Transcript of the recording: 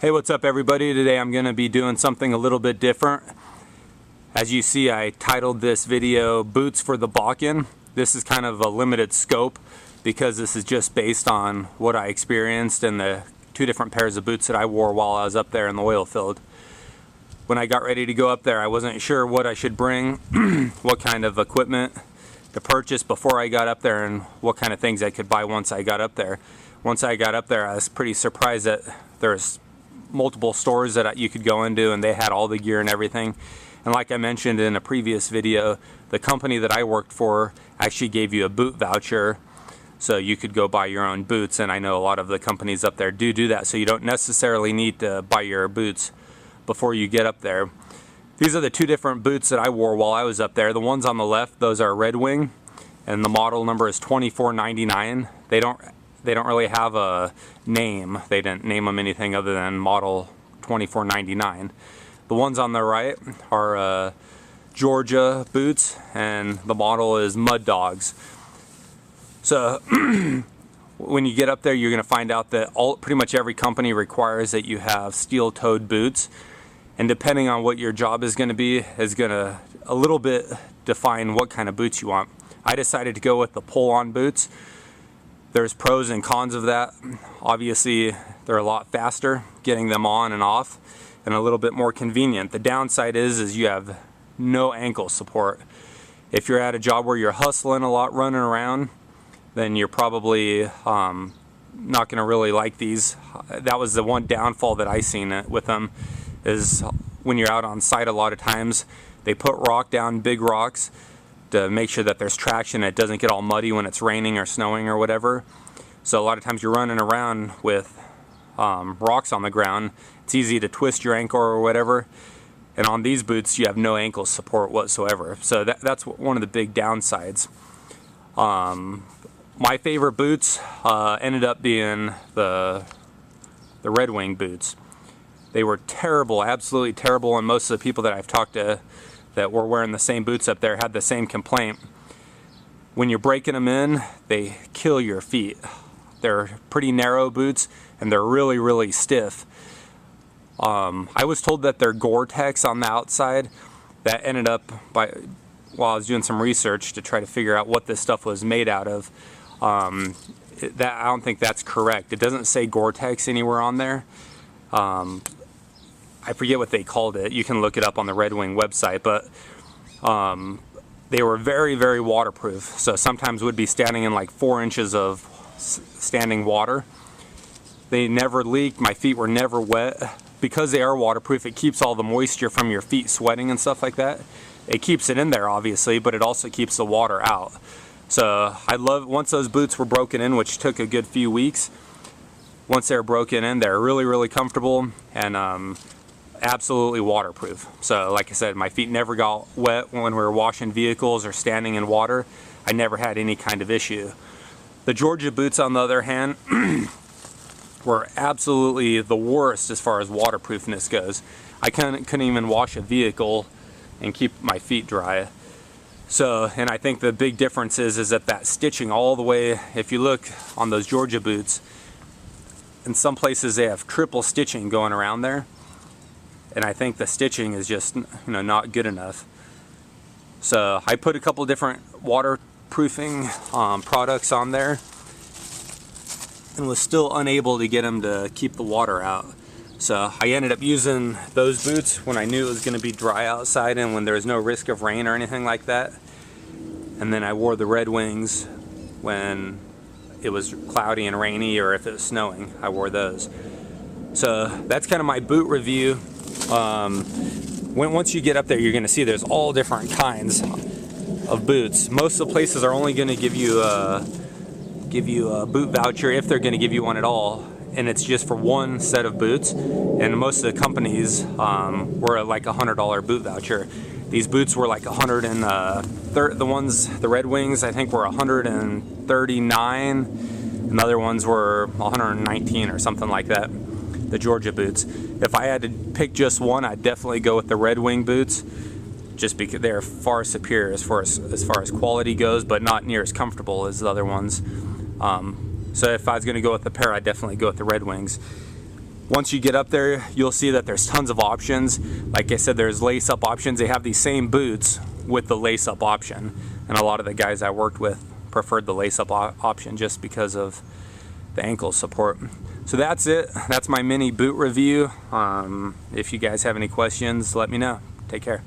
Hey, what's up everybody? Today I'm going to be doing something a little bit different. As you see, I titled this video Boots for the Bakken. This is kind of a limited scope because this is just based on what I experienced and the two different pairs of boots that I wore while I was up there in the oil field. When I got ready to go up there, I wasn't sure what I should bring, what kind of equipment to purchase before I got up there, and what kind of things I could buy once I got up there. Once I got up there, I was pretty surprised that there's multiple stores that you could go into and they had all the gear and everything. And like I mentioned in a previous video, the company that I worked for actually gave you a boot voucher so you could go buy your own boots, and I know a lot of the companies up there do that, so you don't necessarily need to buy your boots before you get up there. These are the two different boots that I wore while I was up there. The ones on the left, those are Red Wing, and the model number is 2499. They don't really have a name. They didn't name them anything other than model 2499. The ones on the right are Georgia boots, and the model is Mud Dogs. So when you get up there, you're going to find out that pretty much every company requires that you have steel-toed boots, and depending on what your job is going to be, is going to a little bit define what kind of boots you want. I decided to go with the pull-on boots. There's pros and cons of that. Obviously, they're a lot faster getting them on and off, and a little bit more convenient. The downside is you have no ankle support. If you're at a job where you're hustling a lot, running around, then you're probably not going to really like these. That was the one downfall that I seen with them, is when you're out on site a lot of times, they put rock down, big rocks, to make sure that there's traction, it doesn't get all muddy when it's raining or snowing or whatever. So a lot of times you're running around with rocks on the ground. It's easy to twist your ankle or whatever, and on these boots you have no ankle support whatsoever. So that's one of the big downsides. My favorite boots ended up being the Red Wing boots. They were terrible, absolutely terrible, and most of the people that I've talked to that were wearing the same boots up there had the same complaint. When you're breaking them in, they kill your feet. They're pretty narrow boots, and they're really, really stiff. I was told that they're Gore-Tex on the outside. That ended up, while I was doing some research to try to figure out what this stuff was made out of, I don't think that's correct. It doesn't say Gore-Tex anywhere on there. I forget what they called it. You can look it up on the Red Wing website, but they were very, very waterproof. So sometimes would be standing in like 4 inches of standing water. They never leaked. My feet were never wet. Because they are waterproof, it keeps all the moisture from your feet sweating and stuff like that. It keeps it in there, obviously, but it also keeps the water out. So once those boots were broken in, which took a good few weeks, once they're broken in, they're really, really comfortable and absolutely waterproof. So like I said, my feet never got wet when we were washing vehicles or standing in water. I never had any kind of issue. The Georgia boots, on the other hand, were absolutely the worst as far as waterproofness goes. I couldn't even wash a vehicle and keep my feet dry. So, and I think the big difference is that stitching all the way, if you look on those Georgia boots, in some places they have triple stitching going around there, and I think the stitching is just not good enough. So I put a couple different waterproofing products on there and was still unable to get them to keep the water out. So I ended up using those boots when I knew it was going to be dry outside and when there was no risk of rain or anything like that. And then I wore the Red Wings when it was cloudy and rainy, or if it was snowing, I wore those. So that's kind of my boot review. Once you get up there, you're going to see there's all different kinds of boots. Most of the places are only going to give you a boot voucher, if they're going to give you one at all, and it's just for one set of boots. And most of the companies were like $100 boot voucher. These boots were like the Red Wings, I think, were 139, and other ones were 119 or something like that. The Georgia boots. If I had to pick just one, I'd definitely go with the Red Wing boots, just because they're far superior as far as quality goes, but not near as comfortable as the other ones. So if I was going to go with the pair, I'd definitely go with the Red Wings. Once you get up there, you'll see that there's tons of options. Like I said, there's lace-up options. They have these same boots with the lace-up option, and a lot of the guys I worked with preferred the lace-up option just because of the ankle support. So that's it. That's my mini boot review. If you guys have any questions, let me know. Take care.